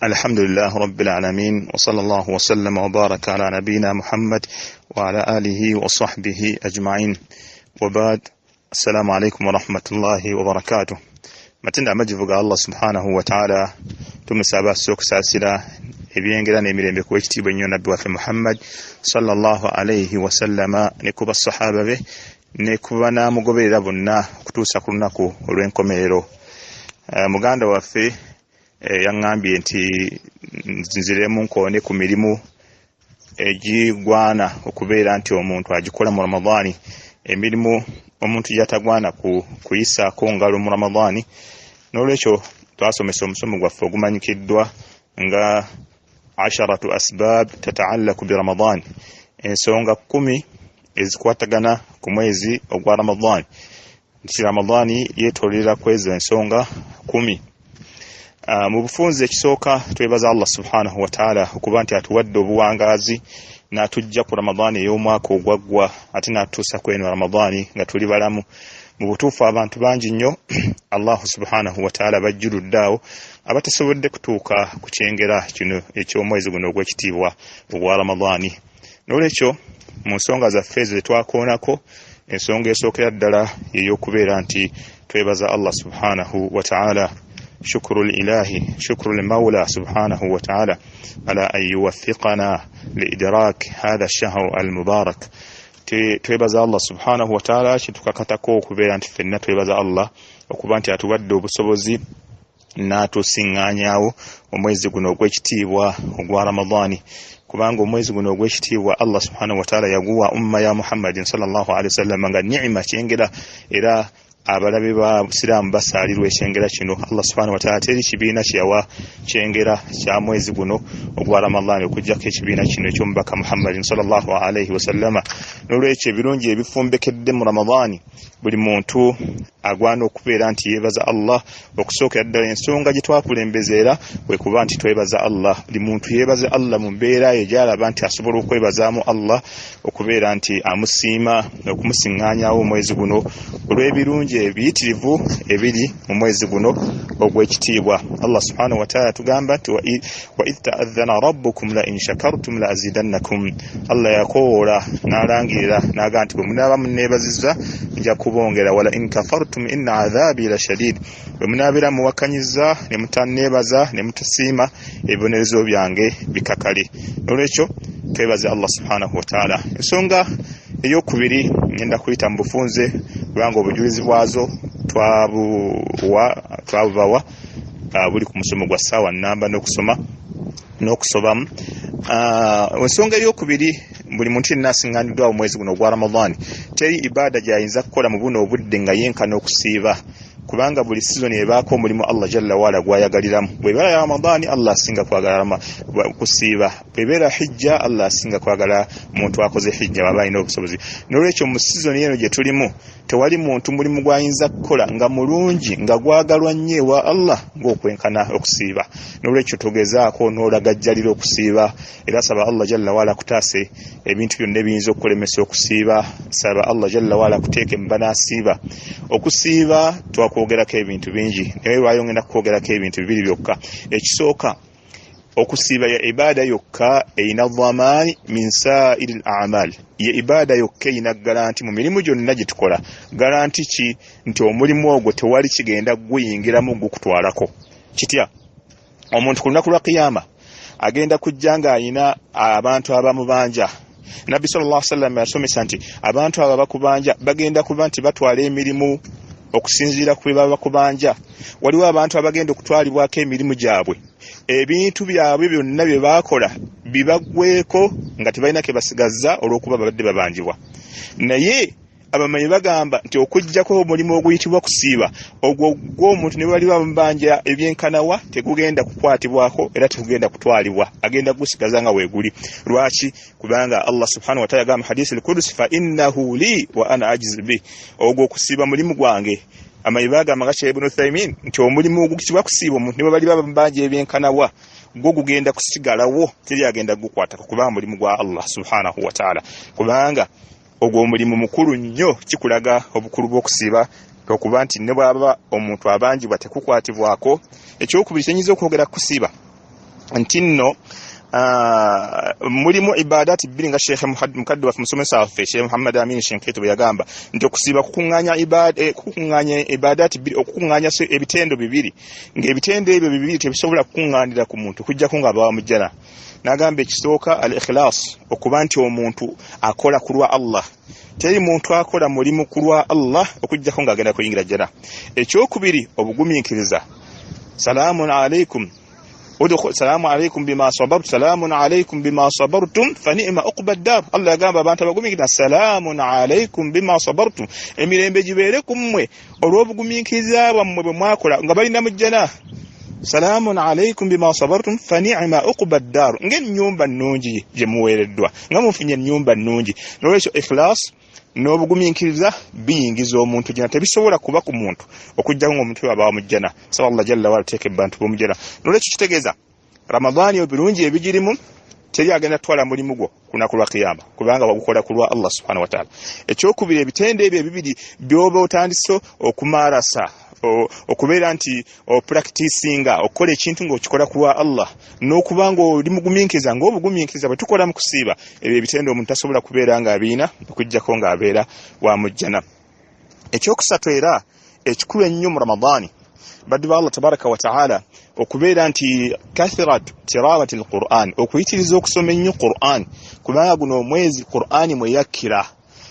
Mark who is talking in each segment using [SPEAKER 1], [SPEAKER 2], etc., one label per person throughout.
[SPEAKER 1] الحمد لله رب العالمين وصلى الله وسلم وبارك على نبينا محمد وعلى آله وصحبه أجمعين وبعد. السلام عليكم ورحمة الله وبركاته. متنا مجفق الله سبحانه وتعالى تمسابا سوك ساسلا ebiyengera n'emirembe ku ekitiibwa ennyo nabbi waffe Muhammad sallallahu alayhi wa sallama ne ku basahaba be ne ku banaamugoberera bonna okutuusa ku lunaku olw'enkomerero. Muganda waffe yaŋŋambye nti nziremu nkoone ku mirimu egigwana okubeera nti omuntu agikola mu Ramadaani, emirimu omuntu gyatagwana kuyisaako ngalo mu Ramadaani. N'olwekyo twasomesa omusomo gwaffe ogumanyikiddwa nga 10 asbab tata'allaqu bi Ramadan, ensonga 10 ezikwatagana ku mwezi ogwa Ramadan. Nti Ramadani yeetolera kwezo ensonga 10. Mu bufunze ekisooka twebaza Allah subhanahu wa ta'ala okuba nti atuwadde obuwangaazi n'atujja ku Ramadani ey'omwaka ogwaggwa ate n'atuusa ku eno Ramadani nga tuli balamu. Mu butuufu abantu bangi nnyo Allah subhanahu wa ta'ala bajjuludde awo abatasobodde kutuuka ku kyengera kino eky'omwezi guno ogw'ekitiibwa ogwa Ramadani. N'olwekyo mu nsonga zaffe ezo twakoonako, ensonga esookera ddala y'okubeera nti twebaza Allah subhanahu wa ta'ala. شكر الإله شكر المولى سبحانه وتعالى على أن يوفقنا لإدراك هذا الشهر المبارك. twebaza Allah subhanahu wa ta'ala kitukakatako okubeera nti ffenna twebaza Allah okuba nti atuwadde obusobozi n'atusiŋŋaanyaawo omwezi guno ogw'ekitiibwa ogwa Ramadani, kubanga omwezi guno ogw'ekitiibwa Allah subhanahu wa ta'ala yaguwa umma ya Muhammadin sallallahu alaihi wasallam nga ni'ima kyengera, era abalabe ba Islam basaalirwa ekyengera kino. Allah subhanahu wa ta'ala teri kibiina kyawa kyengera kya mwezi guno ogwa Ramadani okujjako ekibiina kino eky'omubaka Muhammadin sallallahu alaihi wasallama. N'olwekyo ebirungi ebifumbekedde mu Ramadani buli muntu agwana okubeera nti yeebaza Allah. Okusookera ddala ensonga gye twakulembezeera bwe kuba nti twebaza Allah. Buli muntu yeebaze Allah mu mbeera ye gy'alaba nti asobola okwebazaamu Allah, okubeera nti amusiima n'okumusiŋŋaanyaawo omwezi guno olw'ebirungi ebiyitirivu ebiri mu mwezi guno ogw'ekitiibwa. Allah subhanahu wa ta'ala tugamba nti wa idh ta'adhana rabbukum la in shakartum la azidannakum. Allah yakoola n'alangirira n'agamba nti bwe munaaba munneebazizza nja kubongera, wala in kafartum inna adhabi la shadid. Bwe munaabeera muwakanyizza ne mutanneebaza ne mutasiima, ebibonerezo byange bikakale. N'olwekyo twebaze Allah subhanahu wa ta'ala. Ensonga ey'okubiri ngenda kuyita mu bufunze kubanga obujulizi bwazo twabubawa buli ku musomo gwa ssaawa nnamba n'okusobamu. Ensonga ey'okubiri, buli muntu yenna asiŋŋaaniddwawo omwezi guno ogwa Ramadani teri ibaada gy'ayinza kukola mu buno obudde nga yenkana okusiiba, kubanga buli sizoni ebaako omulimu Allah jalla waala gwayagaliramu. Bw'ebeera ya Ramadani Allah asinga kwagala kusiiba, bw'ebeera hijja Allah asinga kwagala muntu akoze hijja baba alina obusobozi. N'olwekyo mu sizoni eno gye tulimu tewali muntu mulimu gw'ayinza kukola nga mulungi nga gwagalwa nnyo ewa Allah ng'okwenkana okusiiba. N'olwekyo togezaako n'olagajjalira okusiiba, era saba Allah jalla waala kutaase ebintu byonna ebiyinza okulemesa okusiiba. Saba Allah jalla waala kuteeke mu banaasiiba. Okusiiba twakwogerako ebintu bingi, naye lwayo ngenda kwogerako ebintu bibiri byokka. Ekisooka, okusiiba ya ibaada yokka eyina dhamaani min saa'iril a'maal. Ye ibaada yokka eyina garanti mu mirimu gyonna gye tukola. Garanti ki? Nti omulimu ogwo tewali kigenda guyingiramu gukutwalako. Kitya? Omuntu ku lunaku lwa Kiyama agenda kujja ng'ayina abantu abamubanja. Nabbi sallallahu alaihi wasallam yasomesa nti abantu abo bakubanja bagenda kuba nti batwala emirimu okusinziira ku bye baba bakubanja. Waliwo abantu abagenda okutwalibwako emirimu gyabwe, ebintu byabwe byonna bye baakola bibaggweeko nga tebalina ke basigazza olw'okuba babadde babanjibwa. Naye abamanyi bagamba nti okujjako omulimu oguyitibwa kusiiba, ogwo gw'omuntu ne bali bamubanja ebyenkanawa tegugenda kukwatibwako era tegugenda kutwalibwa, agenda gusigaza nga weeguli. Lwaki? Kubanga Allah subhanahu wa ta'ala agamba hadisi al-Qudsi, fa innahu li wa ana ajizu bi. Ogwo kusiiba mulimu gwange. Amanyi bagamba nga Sheikh Ibn Uthaymin nti omulimu ogukitibwa kusiiba omuntu ne bali bamubanja ebyenkanawa gwo gugenda kusigalawo, teri agenda gukwatako kubanga mulimu gwa Allah subhanahu wa ta'ala. Kubanga ogwo omulimu mukulu nnyo, kikulaga obukulu bw'okusiiba okuba nti ne bwaba omuntu abanjibwa tekukwatibwako. Ekyokubiri kyenyiza okwogera kusiiba nti nno mulimu ibadati bbiri nga Sheikh Mukaddi waffe musomesa waffe Sheikh Muhammad Amin Shinkitu bwe yagamba nti okusiba kukuŋŋaanya ibadati bbiri, okukuŋŋaanya ebitendo bibiri, ng'ebitendo ebyo bibiri tebisobola kukuŋŋaanira ku muntu kujjako nga aba mujjana. N'agamba ekisooka al-ikhlas, okuba nti omuntu akola ku lwa Allah. Teri muntu akola mulimu ku lwa Allah okujjako ng'agenda kuyingira jjana. Ekyokubiri obugumiikiriza. Salaamun alaykum salamu alaykum bima sabartum salamun alaykum bima sabartum fa ni'ma uqbad dar. Allah yagamba abantu abagumiikiriza salamun alaykum bima sabartum, emirembe gibeere ku mmwe olw'obugumiikiriza bwammwe bwe mwakola nga balina mu jjana. Salamun alaykum bima sabartum fa ni'ma uqbad dar, ng'ennyumba nnungi gye muweereddwa, nga mufunye ennyumba nnungi. N'olwekyo ikhlas n'obugumiikiriza biyingiza omuntu jjana, tebisobola kuba ku muntu okujjako ng'omuntu aba mu jjana. Saba Allah jalla wa ala teeka abantu b'omu jjana. N'olwekyo kitegeeza Ramadhaani ebirungi ebigirimu teri agenda twala mulimu gwo ku lunaku lwa Kiyama, kubanga wagukola ku lwa Allah subhanahu wa ta'ala. Ekyokubiri ebitende ebyo ebibiri by'oba otandise okumarasa, okubeera nti practicinga okukola ekintu ng'okikola ku lwa Allah, n'okuba ng'oli mugumiikiriza, ng'obugumiikiriza bwe tukola mu kusiiba, ebyo ebitendo omuntu tasobola kubeera ng'abiina okujjako ng'abeera wa mujjana. Ekyokusatu era ekikulu ennyo mu Ramadhaani baddu ba Allah tabaraka wa ta'ala okubeera nti kathirat tirawati al-Qur'an, okuyitiriza okusoma ennyo Qur'an, kubanga guno omwezi Qur'ani mwe yakkira,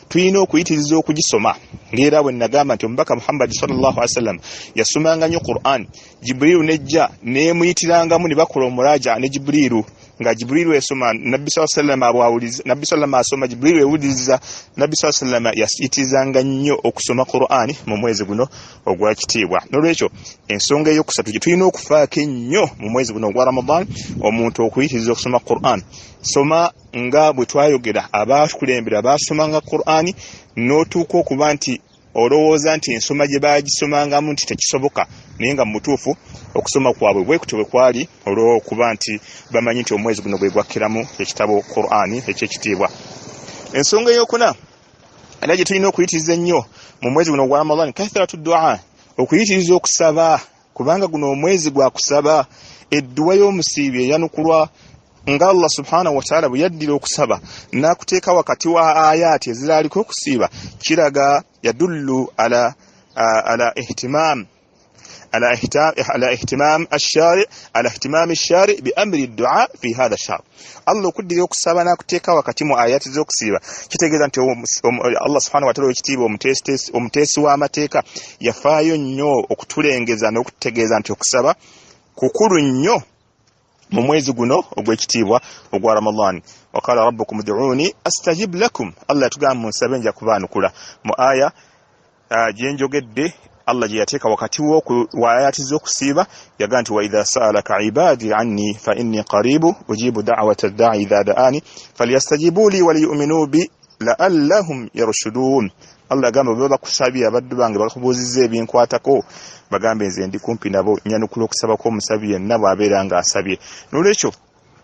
[SPEAKER 1] tuyina okuyitiriza okugisoma. Ng'era bwe nagamba nti omubaka Muhammad sallallahu alaihi wasallam yasomanga nnyo Qur'an, Jibrilu nejja neemuyitirangamu ne bakola omuraja ne Jibrilu, nga Jibrilu esoma Nabbi sallallahu alaihi wasallam abwawuliza, Nabbi sallallahu asoma, Jibrilu ewuliriza, Nabbi sallallahu alaihi wasallam yasitirizanga nnyo okusoma Qur'ani mu mwezi guno ogwa kitiibwa. N'olwekyo ensonga eyokusatu gye tulina okufaako ennyo mu mwezi guno ogwa Ramadan, omuntu okuyitiriza okusoma Qur'an. Soma nga bwe twayogera abaakulembera baasomanga Qur'ani, n'otuuka okuba nti olowooza nti ensoma gye baagisomangamu nti tekisoboka, naye nga mu mutuufu okusoma kwabwe bwe kutyo bwe kwali olw'okuba nti bamanyi nti omwezi guno gwe gwakkiramu ekitabo Qur'ani eky'ekitiibwa. Ensonga ey'okuna era gye tulina okuyitiriza ennyo mu mwezi guno ogwa Ramadan, kathratu du'a, okuyitiriza okusaba, kubanga guno omwezi gwa kusaba. Edduwa y'omusiibi eyanukulwa nga Allah subhanahu wa ta'ala bwe yaddira okusaba n'akuteeka wakati wa ayati eziraaliko okusiiba, kiraga yadullu ala ihtimam الشارع بأمر الدعاء في هذا الشهر. Allah okuddira okusaba n'akuteeka wakati mu ayati z'okusiiba kitegeeza nti Allah subhanahu wa ta'ala w'ekitiibwa omuteesi w'amateeka yafaayo nnyo okutulengeza n'okutegeeza nti okusaba kukulu nnyo mu mwezi guno ogw'ekitiibwa ogwa Ramadan. Waqala rabbukum ud'uuni astajib lakum, Allah yatugamba munsabe nja kubaanukula. Mu aya gye njogedde Allah gye yateeka wakati wa ayati z'okusiiba yaga nti wa idha sa'alaka ibadi anni fa inni qaribu ujibu da'wata ad-da'i idha da'ani falyastajibu li wa liyu'minu bi la'allahum yarshudun. Allah agamba bwe bakusabye abaddu bange bakubuuzizza ebinkwatako bagambe nze ndi kumpi nabo, nyanukula okusaba kw'omusabi yenna bw'abeera ng'asabye. N'olwekyo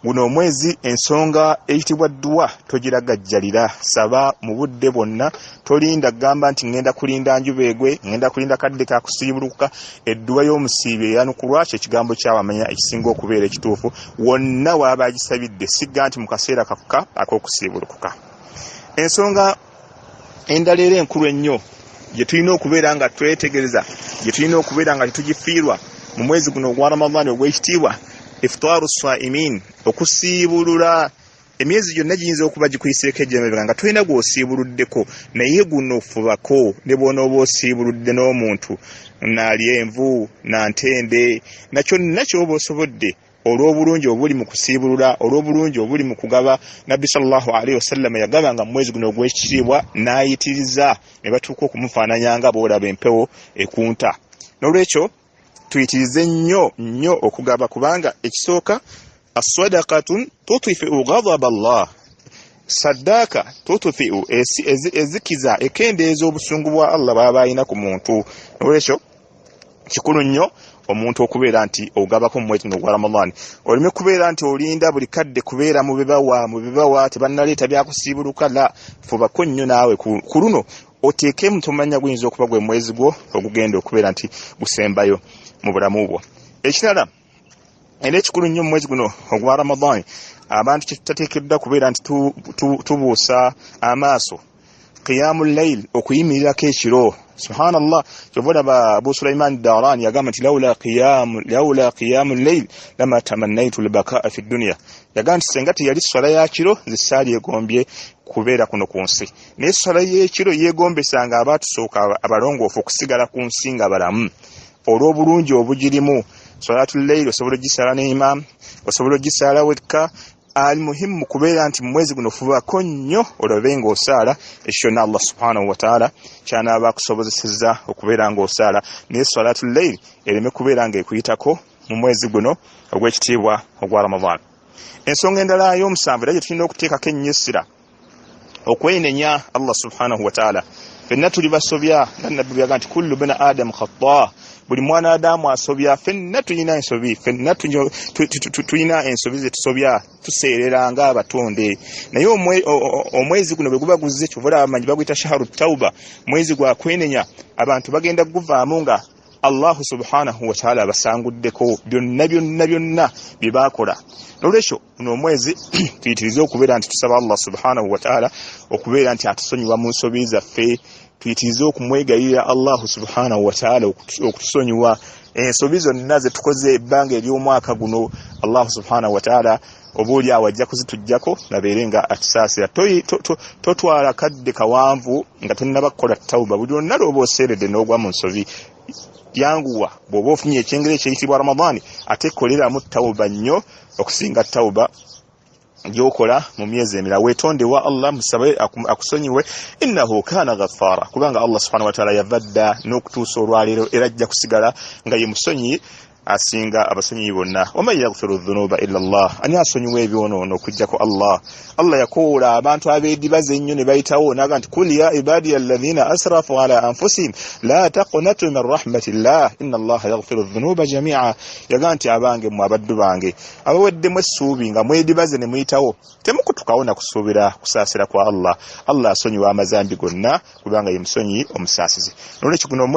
[SPEAKER 1] guno omwezi ensonga eyitibwa dduwa togiragajjalira, saba mu budde bwonna, tolinda gamba nti ngenda kulinda njubeegwe, ngenda kulinda kadde kakusiibuluka. Edduwa y'omusiibi eyanukulwa kye kigambo ky'abamanya ekisinga okubeera ekituufu wonna waaba agisabidde, sigga nti mu kaseera kakka ak'okusiibulukuka. Ensonga endala era enkulu ennyo gye tulina okubeera nga twetegereza, gye tulina okubeera nga tetugifiirwa mu mwezi guno ogwa Ramadhaani ogw'ekitiibwa, iftaru saimin, okusiibulula. Emyezi gyonna giyinza okuba gikuyiseeko ejjemebera nga tolina gw'osiibuluddeko, naye guno fubako ne bw'onooba osiibuludde n'omuntu naalya envu na ntende na kyonna ky'oba osobodde olw'obulungi obuli mu kusiibulula, olw'obulungi obuli mu kugaba. Nabbi sallallahu alaihi wasallam yagabanga mu mwezi guno ogw'ekitiibwa n'ayitiriza ne batuuka okumufaananya nga bw'olaba empewo ekunta. N'olwekyo tuyitirize nnyo okugaba, kubanga ekisooka as-sadaqatun tutfi'u ghadab Allah, saddaaka tutfi'u ezikiza ekendeeza obusungu bwa Allah baba alina ku muntu. N'olwekyo kikulu nnyo omuntu okubeera nti ogabako mu mwezi gwa Ramadan. Olime kubeera nti olinda buli kadde kubeera mu bibawa tebannaleeta byakusiibuluka, la, fubako nnyo naawe ku luno oteekemu tomanya guyinza okuba gwe mwezi gwo ogugenda okubeera nti gusembayo mu bulamu bwo. Ekirala era ekikulu nnyo mu mwezi guno ogwa Ramadan abantu kitateekeddwa kubeera nti tubuusa amaaso qiyamul layl okuyimirirako ekiro. Subhanallah, kyova Abu Sulaiman Darani yagamba nti laula qiyamul layl lama tamannaitu albakaa fi dunya. Yagamba nti senga teyali swala ya kiro zisaali egombye kubeera kuno ku nsi. Naye swala y'ekiro yeegombesanga abaatusooka abalongoofu okusigala ku nsi nga balamu olw'obulungi obugirimu. Salatul layl osobola ogisala ne imam, osobola ogisala wekka. Al-muhimu kubeera nti mwezi guno fubako nnyo olabe ng'osaala ekyo na Allah subhanahu wa ta'ala kyanaaba akusobozesezza okubeera ng'osaala. Naye salatul layl ereme kubeera ng'ekuyitako mu mwezi guno ogw'ekitiibwa ogwa Ramadan. Ensonga endala y'omusanvu era gye tulina okuteekako ennyo essira okwenenya Allah subhanahu wa ta'ala. Ffenna tuli basobya nga Nabbi byaga nti kullu bina Adam khata, buli mwana Adamu asobya. Ffenna tulina ensobi, ffenna tulina ensobi ze tusobya tuseerera nga abatonde. Naye omwezi guno bwe guba guzze kyova abamanyi baguyita shaharu tauba, mwezi gwa kwenenya. Abantu bagenda guvaamu nga Allah subhanahu wa ta'ala basanguddeko byonna bye baakola. Nolwekyo guno omwezi tuyitirize okubeera nti tusaba Allah subhanahu wa ta'ala okubeera nti atusonyiwa mu nsobi zaffe. Tuyitirize okumwegayirira Allah subhanahu wa ta'ala okutusonyiwa ensobi zonna ze tukoze ebbanga ery'omwaka guno. Allah subhanahu wa ta'ala obuuli awajja kuzitujjako nabeere nga atusaasira. Totwala kadde kawanvu nga tonnaba kukola tawuba. Buli lwonna lw'oba oseeredde n'ogwa mu nsobi, yanguwa bw'oba ofunye ekyengero ekyeyitibwa Ramadani ate koleramu tawuba nnyo okusinga tawuba gyokola mu myezi emirala. Weetondewa Allah, musabe akusonyiwe. Innahu kana ghaffara, kubanga Allah subhanahu wa ta'ala yavadda n'okutuusa olwaleero era ajja kusigala nga ye musonyi asinga abasonyi bonna. Waman yaghfiru dhunuba illa Allah, ani asonyiwa ebyonoono okujjako Allah. Allah yakoola abantu abeedibaza ennyo ne bayitawo naga nti kul ya ibadiya alladhina asrafu ala anfusihim la taqnatu min rahmatillah inna Allah yaghfiru dhunuba jami'a. Yaga nti abange mu abaddu bange abaweddemu essuubi nga mwedibaze ne muyitawo temukutukawo na kusuubira kusaasira kwa Allah. Allah asonyiwa amazambi gonna kubanga ye musonyi omusaasizi. Nolwekyo guno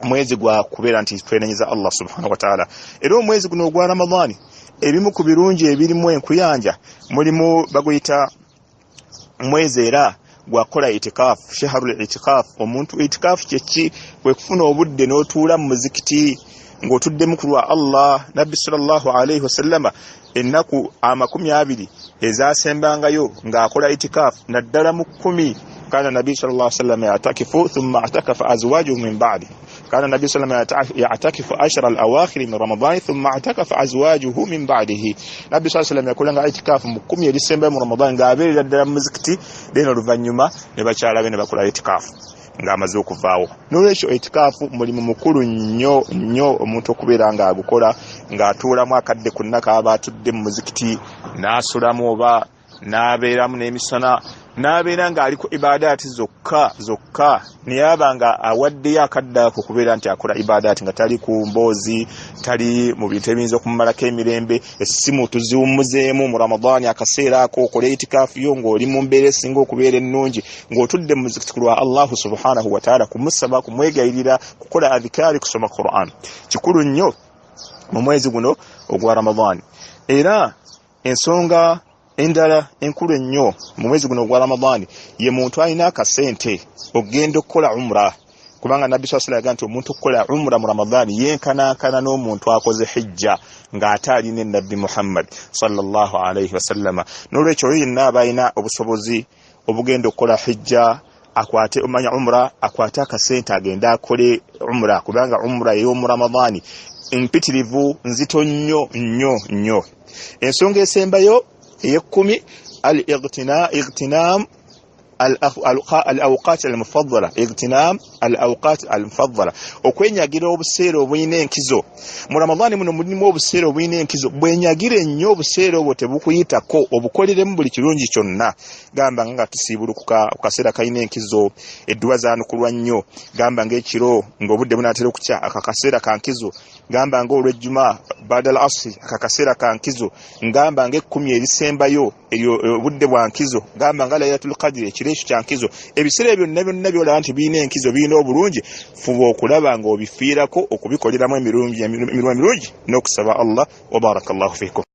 [SPEAKER 1] mwezi gwa kubeera nti twenenyeza Allah subhanahu wa ta'ala. Era omwezi guno ogwa Ramadani ebimu ku birungi ebirimu enkuyanja mulimu baguyita mwezi era gwakola itikafu, shaharul itikafu. Omuntu itikafu kyeki kwe kufuna obudde n'otuula mu muzikiti ng'otuddemu ku lwa Allah. Nabbi sallallahu alayhi wasallama ennaku 20 ezaasembangayo ng'akola itikafu, naddala mu 10 kana Nabbi sallallahu alayhi wasallam ya'takifu thumma atakafa azwajuhu min ba'di. كان النبي صلى الله عليه وسلم يعتكف 10 الأواخر من رمضان ثم اعتكف أزواجه من بعده. النبي صلى الله عليه وسلم يقول لنا اعتكاف مكم يدسمبر من رمضان غابير يدر مزكتي دين الرفانيما نباچالا بين باكولا اعتكاف ngamaze okuvaawo. Nolwekyo etikaafu mulimu mukulu nnyo omuntu okubeera nga agukola ng'atuulamu akadde ku nnaka aba atudde mu muzikiti n'asulamu oba n'abeeramu n'emisana n'abeera ng'aliko ibadaati zokka niyaba nga awaddeyo akadde ako kubeera nti akola ibadaati nga tali ku mboozi, tali mu bintu ebiyinza okumumalako emirembe. Essimu tuziwummuzeemu mu Ramadani akaseera ako okole itikaafu yo ng'oli mu mbeera esinga okubeera ennungi ng'otudde mu muzikiti ku lwa Allah subhanahu wa ta'ala, kumusaba, kumwegayirira, kukola adhikaari, kusoma Qur'an. Kikulu nnyo mu mwezi guno ogwa Ramadani. Era ensonga endala enkulu ennyo mu mwezi guno ogwa Ramadani ye muntu alina akasente ogenda okukola umra, kubanga Nabbi sallallahu alayhi wasallam nti omuntu okukola umra mu Ramadani yenkanankana n'omuntu akoze hijja ng'ate alina Nabbi Muhammad sallallahu alayhi wasallam. N'olwekyo yenna aba alina obusobozi obugenda okukola hijja akwate omanya umra, akwate akasente agenda akole umra, kubanga umra ey'omu Ramadani empitirivu nzito nnyo. Ensonga esembayo ey'ekumi اغتنام الأوقات المفضلة. اغتنام الأوقات المفضلة okwenyagira obuseera obulina enkizo. Mu Ramadani muno mulimu obuseera obulina enkizo. Bwenyagire nnyo obuseera obwo tebukuyitako, obukoleremu buli kirungi kyonna. Gamba nga tusiibulukuka ku kaseera kalina enkizo, edduwa zaanukulwa nnyo. Gamba ng'ekiro ng'obudde bunaatera okukya, akakaseera ka nkizo. Gamba ng'olwejjuma badal asri, akakaseera ka nkizo. Ngamba ng'ekkumi erisembayo obudde bwa nkizo. Gamba nga Laylatul Qadr ekiro ekyo kya nkizo. Ebiseera byonna byolaba nti birina enkizo, birina birina obulungi fuba okulaba nga obifiirako okubikoleramu emirungi n'okusaba Allah wa barakallahu fikum.